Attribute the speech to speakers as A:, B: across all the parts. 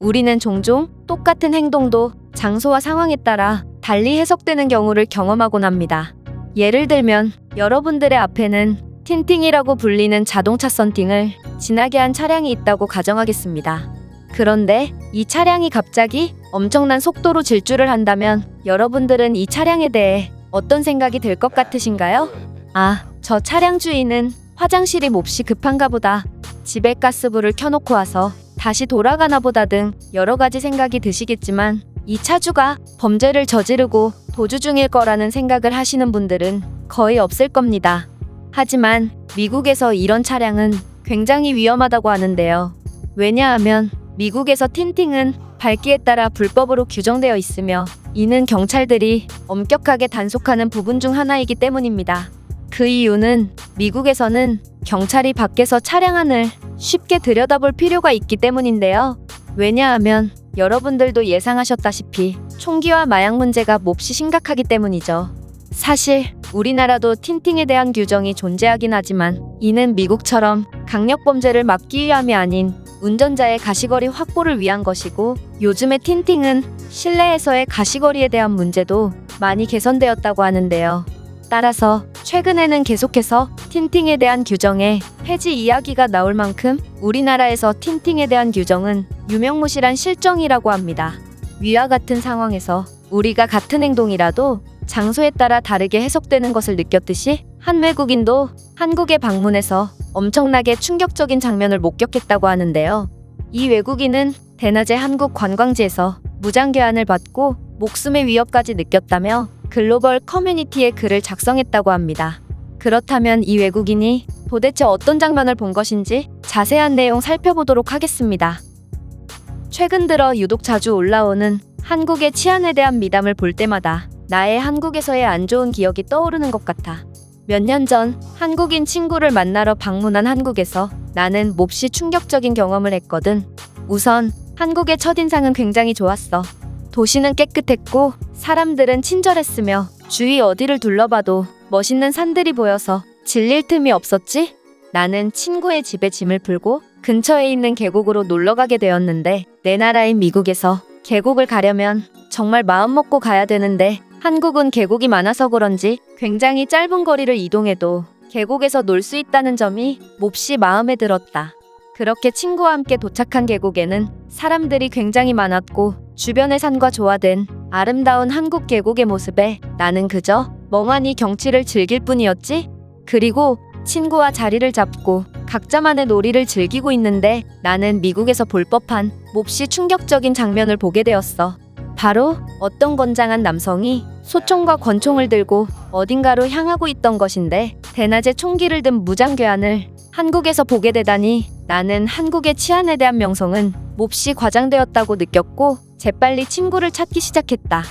A: 우리는 종종 똑같은 행동도 장소와 상황에 따라 달리 해석되는 경우를 경험하곤 합니다. 예를 들면 여러분들의 앞에는 틴팅이라고 불리는 자동차 썬팅을 지나게 한 차량이 있다고 가정하겠습니다. 그런데 이 차량이 갑자기 엄청난 속도로 질주를 한다면 여러분들은 이 차량에 대해 어떤 생각이 들 것 같으신가요? 아, 저 차량 주인은 화장실이 몹시 급한가 보다. 집에 가스불을 켜놓고 와서 다시 돌아가나 보다 등 여러 가지 생각이 드시겠지만 이 차주가 범죄를 저지르고 도주 중일 거라는 생각을 하시는 분들은 거의 없을 겁니다. 하지만 미국에서 이런 차량은 굉장히 위험하다고 하는데요. 왜냐하면 미국에서 틴팅은 밝기에 따라 불법으로 규정되어 있으며 이는 경찰들이 엄격하게 단속하는 부분 중 하나이기 때문입니다. 그 이유는 미국에서는 경찰이 밖에서 차량 안을 쉽게 들여다볼 필요가 있기 때문인데요. 왜냐하면 여러분들도 예상하셨다시피 총기와 마약 문제가 몹시 심각하기 때문이죠. 사실 우리나라도 틴팅에 대한 규정이 존재하긴 하지만 이는 미국처럼 강력범죄를 막기 위함이 아닌 운전자의 가시거리 확보를 위한 것이고 요즘의 틴팅은 실내에서의 가시거리에 대한 문제도 많이 개선되었다고 하는데요. 따라서 최근에는 계속해서 틴팅에 대한 규정의 폐지 이야기가 나올 만큼 우리나라에서 틴팅에 대한 규정은 유명무실한 실정이라고 합니다. 위와 같은 상황에서 우리가 같은 행동이라도 장소에 따라 다르게 해석되는 것을 느꼈듯이 한 외국인도 한국에 방문해서 엄청나게 충격적인 장면을 목격했다고 하는데요. 이 외국인은 대낮에 한국 관광지에서 무장괴한을 받고 목숨의 위협까지 느꼈다며 글로벌 커뮤니티에 글을 작성했다고 합니다. 그렇다면 이 외국인이 도대체 어떤 장면을 본 것인지 자세한 내용 살펴보도록 하겠습니다. 최근 들어 유독 자주 올라오는 한국의 치안에 대한 미담을 볼 때마다 나의 한국에서의 안 좋은 기억이 떠오르는 것 같아. 몇 년 전 한국인 친구를 만나러 방문한 한국에서 나는 몹시 충격적인 경험을 했거든. 우선 한국의 첫인상은 굉장히 좋았어. 도시는 깨끗했고 사람들은 친절했으며 주위 어디를 둘러봐도 멋있는 산들이 보여서 질릴 틈이 없었지? 나는 친구의 집에 짐을 풀고 근처에 있는 계곡으로 놀러 가게 되었는데 내 나라인 미국에서 계곡을 가려면 정말 마음 먹고 가야 되는데 한국은 계곡이 많아서 그런지 굉장히 짧은 거리를 이동해도 계곡에서 놀 수 있다는 점이 몹시 마음에 들었다. 그렇게 친구와 함께 도착한 계곡에는 사람들이 굉장히 많았고 주변의 산과 조화된 아름다운 한국 계곡의 모습에 나는 그저 멍하니 경치를 즐길 뿐이었지. 그리고 친구와 자리를 잡고 각자만의 놀이를 즐기고 있는데 나는 미국에서 볼 법한 몹시 충격적인 장면을 보게 되었어. 바로 어떤 건장한 남성이 소총과 권총을 들고 어딘가로 향하고 있던 것인데 대낮에 총기를 든 무장괴한을 한국에서 보게 되다니 나는 한국의 치안에 대한 명성은 몹시 과장되었다고 느꼈고 재빨리 친구를 찾기 시작했다.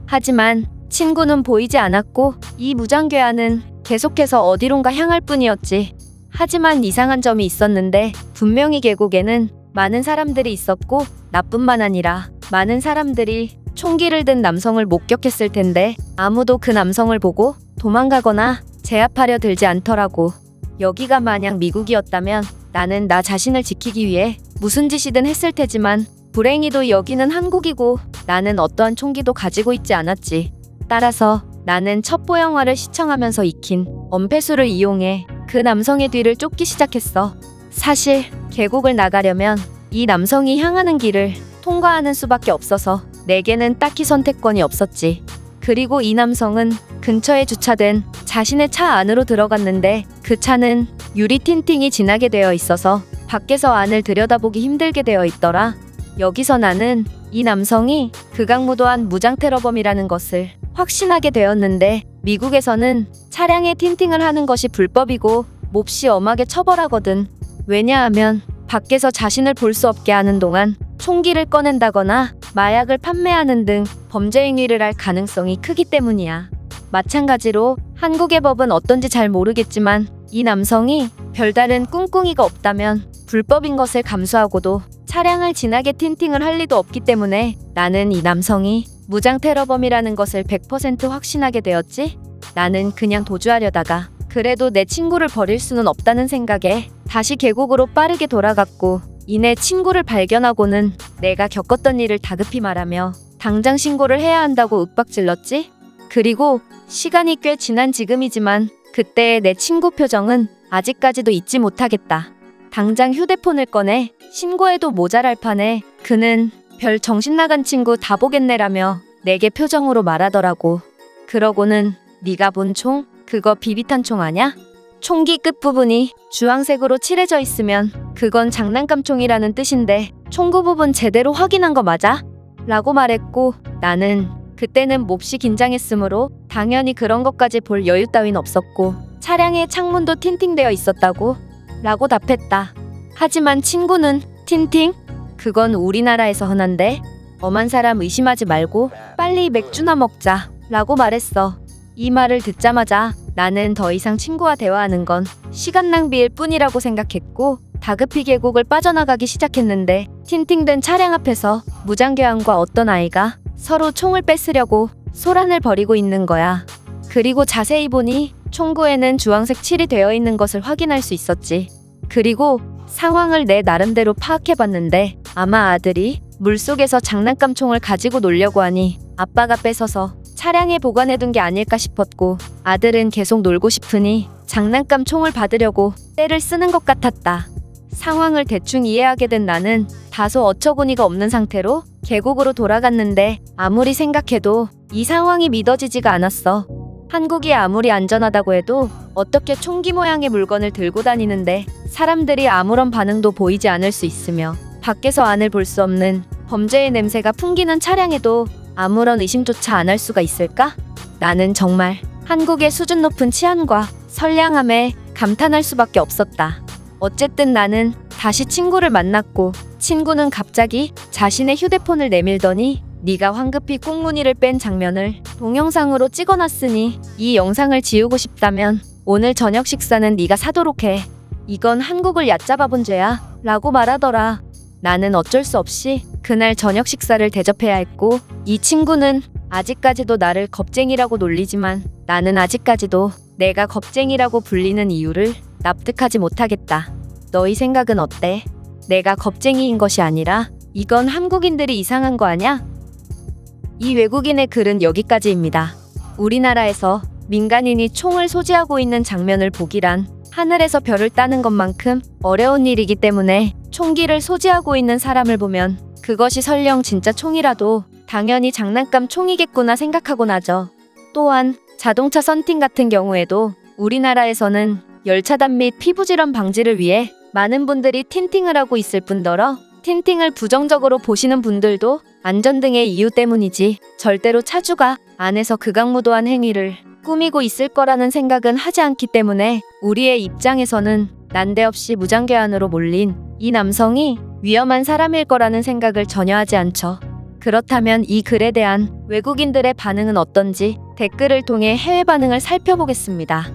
A: 하지만 친구는 보이지 않았고 이 무장괴한은 계속해서 어디론가 향할 뿐이었지. 하지만 이상한 점이 있었는데 분명히 계곡에는 많은 사람들이 있었고 나뿐만 아니라 많은 사람들이 총기를 든 남성을 목격했을 텐데 아무도 그 남성을 보고 도망가거나 제압하려 들지 않더라고. 여기가 만약 미국이었다면 나는 나 자신을 지키기 위해 무슨 짓이든 했을 테지만 불행히도 여기는 한국이고 나는 어떠한 총기도 가지고 있지 않았지. 따라서 나는 첩보 영화를 시청하면서 익힌 엄폐수를 이용해 그 남성의 뒤를 쫓기 시작했어. 사실 계곡을 나가려면 이 남성이 향하는 길을 통과하는 수밖에 없어서 내게는 딱히 선택권이 없었지. 그리고 이 남성은 근처에 주차된 자신의 차 안으로 들어갔는데 그 차는 유리 틴팅이 진하게 되어 있어서 밖에서 안을 들여다보기 힘들게 되어 있더라. 여기서 나는 이 남성이 극악무도한 무장 테러범이라는 것을 확신하게 되었는데 미국에서는 차량에 틴팅을 하는 것이 불법이고 몹시 엄하게 처벌하거든. 왜냐하면 밖에서 자신을 볼 수 없게 하는 동안 총기를 꺼낸다거나 마약을 판매하는 등 범죄 행위를 할 가능성이 크기 때문이야. 마찬가지로 한국의 법은 어떤지 잘 모르겠지만 이 남성이 별다른 꿍꿍이가 없다면 불법인 것을 감수하고도 차량을 진하게 틴팅을 할 리도 없기 때문에 나는 이 남성이 무장 테러범이라는 것을 100% 확신하게 되었지. 나는 그냥 도주하려다가 그래도 내 친구를 버릴 수는 없다는 생각에 다시 계곡으로 빠르게 돌아갔고 이내 친구를 발견하고는 내가 겪었던 일을 다급히 말하며 당장 신고를 해야 한다고 윽박질렀지? 그리고 시간이 꽤 지난 지금이지만 그때의 내 친구 표정은 아직까지도 잊지 못하겠다. 당장 휴대폰을 꺼내 신고해도 모자랄 판에 그는 별 정신나간 친구 다 보겠네라며 내게 표정으로 말하더라고. 그러고는 네가 본 총? 그거 비비탄 총 아냐? 총기 끝부분이 주황색으로 칠해져 있으면 그건 장난감 총이라는 뜻인데 총구 부분 제대로 확인한 거 맞아? 라고 말했고 나는 그때는 몹시 긴장했으므로 당연히 그런 것까지 볼 여유 따윈 없었고 차량의 창문도 틴팅되어 있었다고 라고 답했다. 하지만 친구는 틴팅? 그건 우리나라에서 흔한데 엄한 사람 의심하지 말고 빨리 맥주나 먹자 라고 말했어. 이 말을 듣자마자 나는 더 이상 친구와 대화하는 건 시간 낭비일 뿐이라고 생각했고 다급히 계곡을 빠져나가기 시작했는데 틴팅된 차량 앞에서 무장교환과 어떤 아이가 서로 총을 뺏으려고 소란을 벌이고 있는 거야. 그리고 자세히 보니 총구에는 주황색 칠이 되어 있는 것을 확인할 수 있었지. 그리고 상황을 내 나름대로 파악해봤는데 아마 아들이 물속에서 장난감 총을 가지고 놀려고 하니 아빠가 뺏어서 차량에 보관해둔 게 아닐까 싶었고 아들은 계속 놀고 싶으니 장난감 총을 받으려고 때를 쓰는 것 같았다. 상황을 대충 이해하게 된 나는 다소 어처구니가 없는 상태로 계곡으로 돌아갔는데 아무리 생각해도 이 상황이 믿어지지가 않았어. 한국이 아무리 안전하다고 해도 어떻게 총기 모양의 물건을 들고 다니는데 사람들이 아무런 반응도 보이지 않을 수 있으며 밖에서 안을 볼 수 없는 범죄의 냄새가 풍기는 차량에도 아무런 의심조차 안 할 수가 있을까? 나는 정말 한국의 수준 높은 치안과 선량함에 감탄할 수밖에 없었다. 어쨌든 나는 다시 친구를 만났고 친구는 갑자기 자신의 휴대폰을 내밀더니 네가 황급히 꽁무니를 뺀 장면을 동영상으로 찍어놨으니 이 영상을 지우고 싶다면 오늘 저녁 식사는 네가 사도록 해. 이건 한국을 얕잡아 본 죄야 라고 말하더라. 나는 어쩔 수 없이 그날 저녁 식사를 대접해야 했고 이 친구는 아직까지도 나를 겁쟁이라고 놀리지만 나는 아직까지도 내가 겁쟁이라고 불리는 이유를 납득하지 못하겠다. 너희 생각은 어때? 내가 겁쟁이인 것이 아니라 이건 한국인들이 이상한 거 아냐? 이 외국인의 글은 여기까지입니다. 우리나라에서 민간인이 총을 소지하고 있는 장면을 보기란 하늘에서 별을 따는 것만큼 어려운 일이기 때문에 총기를 소지하고 있는 사람을 보면 그것이 설령 진짜 총이라도 당연히 장난감 총이겠구나 생각하곤 하죠. 또한 자동차 썬팅 같은 경우에도 우리나라에서는 열차단 및 피부질환 방지를 위해 많은 분들이 틴팅을 하고 있을 뿐더러 틴팅을 부정적으로 보시는 분들도 안전 등의 이유 때문이지 절대로 차주가 안에서 극악무도한 행위를 꾸미고 있을 거라는 생각은 하지 않기 때문에 우리의 입장에서는 난데없이 무장교환으로 몰린 이 남성이 위험한 사람일 거라는 생각을 전혀 하지 않죠. 그렇다면 이 글에 대한 외국인들의 반응은 어떤지 댓글을 통해 해외 반응을 살펴보겠습니다.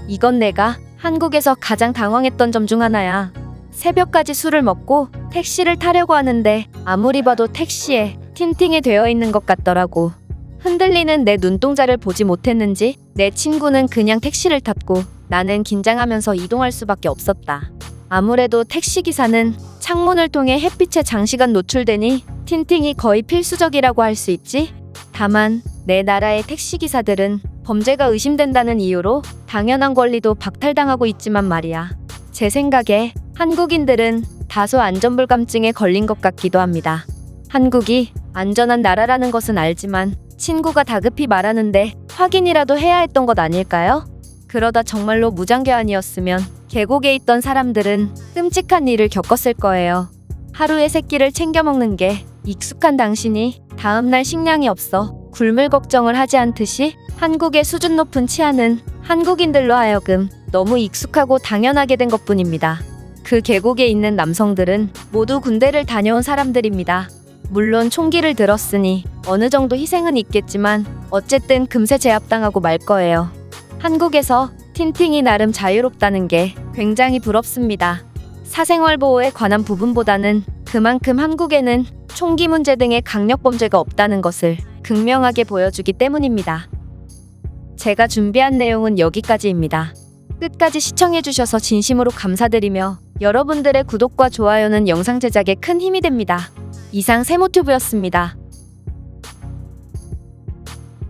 A: 이건 내가 한국에서 가장 당황했던 점 중 하나야. 새벽까지 술을 먹고 택시를 타려고 하는데 아무리 봐도 택시에 틴팅이 되어 있는 것 같더라고. 흔들리는 내 눈동자를 보지 못했는지 내 친구는 그냥 택시를 탔고 나는 긴장하면서 이동할 수밖에 없었다. 아무래도 택시기사는 창문을 통해 햇빛에 장시간 노출되니 틴팅이 거의 필수적이라고 할 수 있지. 다만 내 나라의 택시기사들은 범죄가 의심된다는 이유로 당연한 권리도 박탈당하고 있지만 말이야. 제 생각에 한국인들은 다소 안전불감증에 걸린 것 같기도 합니다. 한국이 안전한 나라라는 것은 알지만 친구가 다급히 말하는데 확인이라도 해야 했던 것 아닐까요? 그러다 정말로 무장교환이었으면 계곡에 있던 사람들은 끔찍한 일을 겪었을 거예요. 하루에 세 끼를 챙겨 먹는 게 익숙한 당신이 다음날 식량이 없어 굶을 걱정을 하지 않듯이 한국의 수준 높은 치안은 한국인들로 하여금 너무 익숙하고 당연하게 된 것뿐입니다. 그 계곡에 있는 남성들은 모두 군대를 다녀온 사람들입니다. 물론 총기를 들었으니 어느 정도 희생은 있겠지만 어쨌든 금세 제압당하고 말 거예요. 한국에서 틴팅이 나름 자유롭다는 게 굉장히 부럽습니다. 사생활 보호에 관한 부분보다는 그만큼 한국에는 총기 문제 등의 강력범죄가 없다는 것을 극명하게 보여주기 때문입니다. 제가 준비한 내용은 여기까지입니다. 끝까지 시청해주셔서 진심으로 감사드리며 여러분들의 구독과 좋아요는 영상 제작에 큰 힘이 됩니다. 이상 세모튜브였습니다.